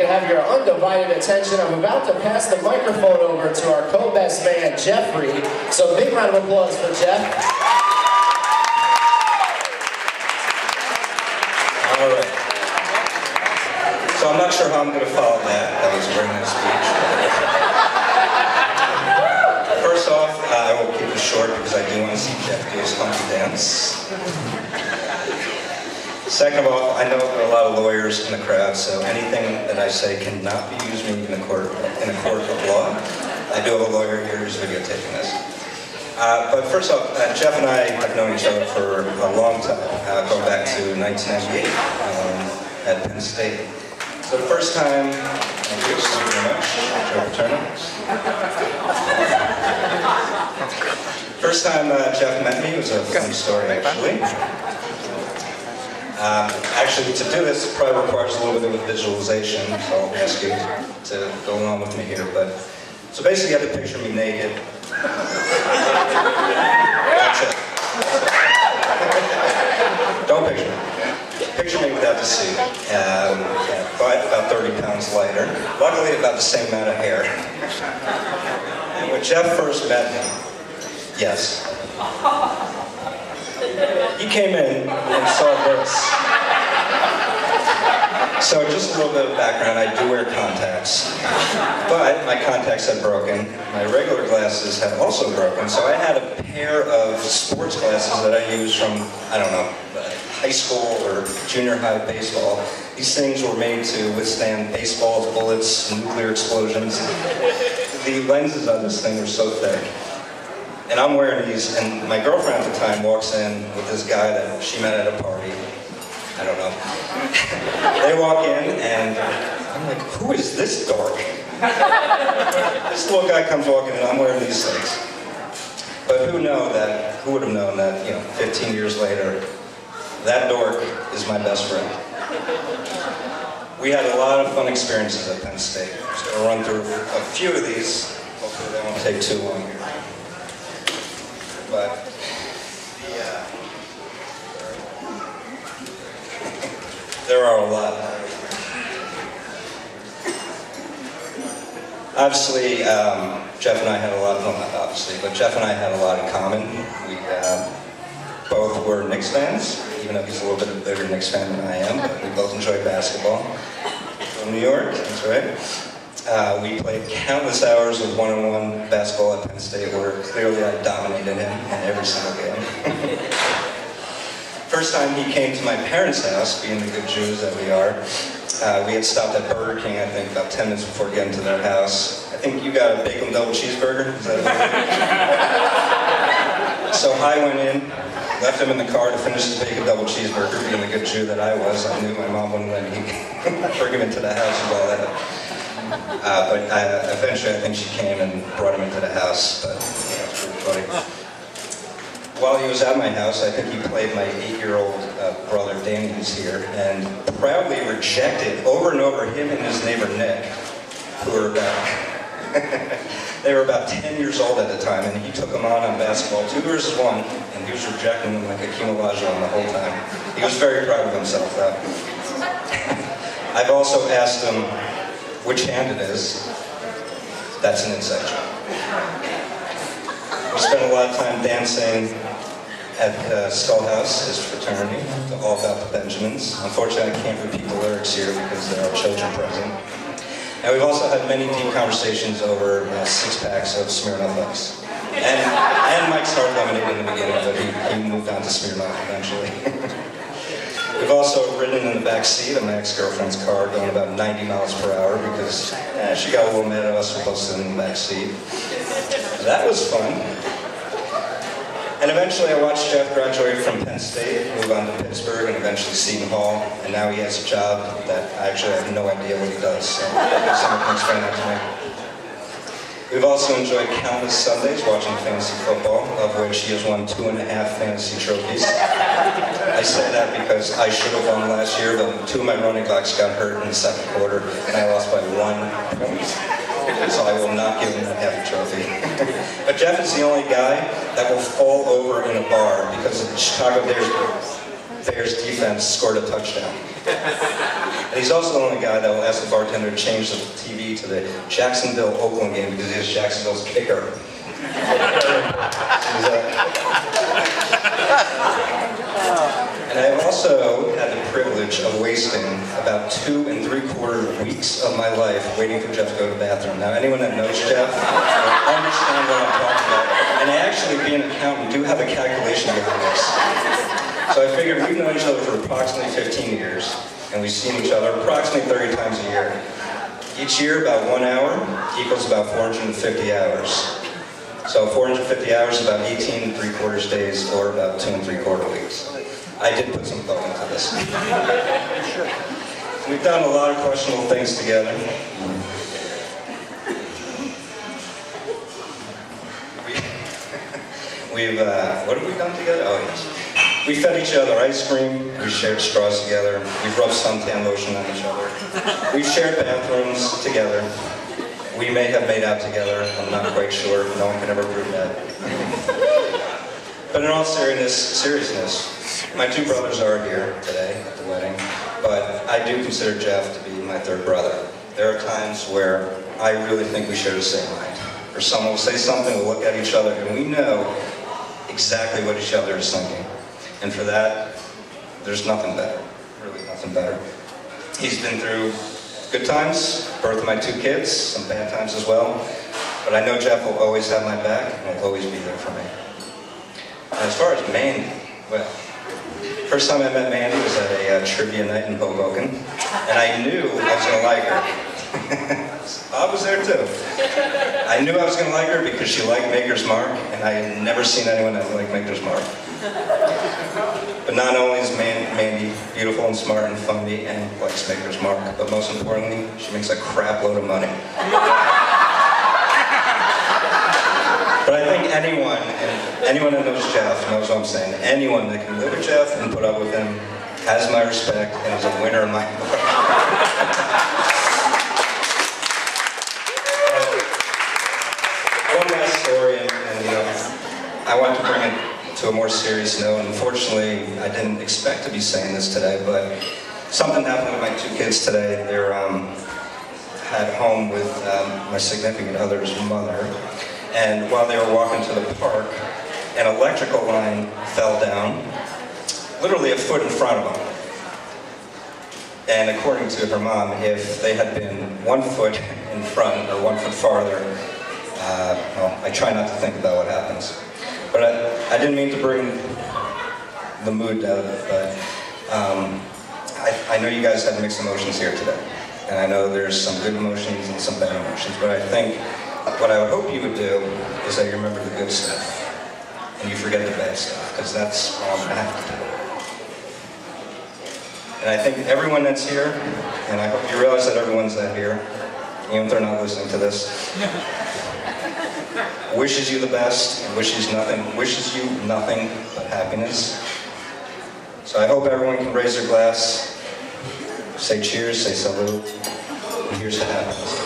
Have your undivided attention. I'm about to pass the microphone over to our co-best man, Jeffrey. So big round of applause for Jeff. All right. So I'm not sure how I'm going to follow that. That was a very nice speech. First off, I will keep it short because I do want to see Jeff do his funky dance. Second of all, I know there are a lot of lawyers in the crowd, so anything that I say cannot be used in a court of law. I do have a lawyer here who's videotaping this. But first off, Jeff and I have known each other for a long time, going back to 1998 at Penn State. So the first time, thank you very much, Joe Paterno. First time Jeff met me was a funny story, actually. Actually, to do this probably requires a little bit of a visualization, so I'll ask you to go along with me here. But so basically, you have to picture me naked. That's it. Don't picture me. Picture me without the suit, but about 30 pounds lighter. Luckily, about the same amount of hair. And when Jeff first met me, yes. He came in and saw this. So just a little bit of background, I do wear contacts, but my contacts had broken. My regular glasses had also broken, so I had a pair of sports glasses that I used from, I don't know, high school or junior high baseball. These things were made to withstand baseballs, bullets, nuclear explosions. The lenses on this thing were so thick. And I'm wearing these, and my girlfriend at the time walks in with this guy that she met at a party. I don't know. They walk in, and I'm like, who is this dork? This little guy comes walking in, I'm wearing these things. But who would have known that, 15 years later, that dork is my best friend. We had a lot of fun experiences at Penn State. I'm just going to run through a few of these. Hopefully they won't take too long here. But there are a lot. Obviously, Jeff and I had a lot of, well, not obviously, but Jeff and I had a lot in common. We both were Knicks fans, even though he's a little bit of a bigger Knicks fan than I am, but we both enjoyed basketball. From New York, that's right. We played countless hours of one-on-one basketball at Penn State, where clearly I dominated him in every single game. First time he came to my parents' house, being the good Jews that we are, we had stopped at Burger King, I think, about 10 minutes before getting to their house. I think you got a bacon double cheeseburger? Is that it? So I went in, left him in the car to finish his bacon double cheeseburger, being the good Jew that I was. I knew my mom wouldn't let me bring him into the house and all that. But eventually I think she came and brought him into the house, but it's pretty funny. While he was at my house, I think he played my 8-year-old brother, Danny, who's here, and proudly rejected over and over him and his neighbor, Nick, who were they were about 10 years old at the time, and he took them on basketball, 2 versus 1, and he was rejecting them like a Hakeem Olajuwon the whole time. He was very proud of himself, though. I've also asked him which hand it is. That's an inside joke. We spent a lot of time dancing at Skull House, his fraternity, all about the Benjamins. Unfortunately, I can't repeat the lyrics here because there are children present. And we've also had many deep conversations over 6-packs of Smirnoff Ice. And Mike's Hard Lemonade in the beginning, but he moved on to Smirnoff eventually. We've also ridden in the back seat of my ex-girlfriend's car going about 90 miles per hour because she got a little mad at us for both sitting in the back seat. That was fun. And eventually I watched Jeff graduate from Penn State, move on to Pittsburgh, and eventually Seton Hall, and now he has a job that I actually have no idea what he does, so someone can explain that to me. We've also enjoyed countless Sundays watching fantasy football, of which he has won 2.5 fantasy trophies. I say that because I should have won last year, but 2 of my running backs got hurt in the second quarter, and I lost by 1 point. So I will not give him that half a trophy. But Jeff is the only guy that will fall over in a bar because the Chicago Bears defense scored a touchdown. And he's also the only guy that will ask the bartender to change the TV to the Jacksonville-Oakland game because he is Jacksonville's kicker. And I have also had the privilege of wasting about 2 3/4 weeks of my life waiting for Jeff to go to the bathroom. Now, anyone that knows Jeff will understand what I'm talking about. And I actually, being an accountant, do have a calculation behind this. So I figured we've known each other for approximately 15 years, and we've seen each other approximately 30 times a year. Each year, about 1 hour equals about 450 hours. So 450 hours is about 18 3/4 days, or about 2 3/4 weeks. I did put some thought into this. We've done a lot of questionable things together. What have we done together? Oh yes. We fed each other ice cream, we shared straws together, we've rubbed suntan lotion on each other. We've shared bathrooms together. We may have made out together, I'm not quite sure, no one can ever prove that. But in all seriousness, my 2 brothers are here today at the wedding, but I do consider Jeff to be my 3rd brother. There are times where I really think we share the same mind. Or someone will say something, we'll look at each other, and we know exactly what each other is thinking. And for that, there's nothing better, really nothing better. He's been through good times, birth of my 2 kids, some bad times as well, but I know Jeff will always have my back, and will always be there for me. And as far as Mandy, well, first time I met Mandy was at a trivia night in Hoboken, and I knew I was going to like her. I was there too. I knew I was going to like her because she liked Maker's Mark, and I had never seen anyone that liked Maker's Mark. But not only is Mandy beautiful and smart and funny and likes Maker's Mark, but most importantly, she makes a crap load of money. But I think anyone that knows Jeff knows what I'm saying. Anyone that can live with Jeff and put up with him has my respect and is a winner in my book. One last story, and I want to bring it to a more serious note. Unfortunately, I didn't expect to be saying this today, but something happened with my 2 kids today. They're at home with my significant other's mother. And while they were walking to the park, an electrical line fell down, literally a foot in front of them. And according to her mom, if they had been 1 foot in front or 1 foot farther, well, I try not to think about what happens. But I didn't mean to bring the mood down, but I know you guys had mixed emotions here today. And I know there's some good emotions and some bad emotions, but I think what I would hope you would do is that you remember the good stuff and you forget the bad stuff, because that's all I'm going to have to do. And I think everyone that's here, and I hope you realize that everyone's that here, even if they're not listening to this, wishes you the best, and wishes you nothing but happiness. So I hope everyone can raise their glass, say cheers, say salute, and here's to happiness.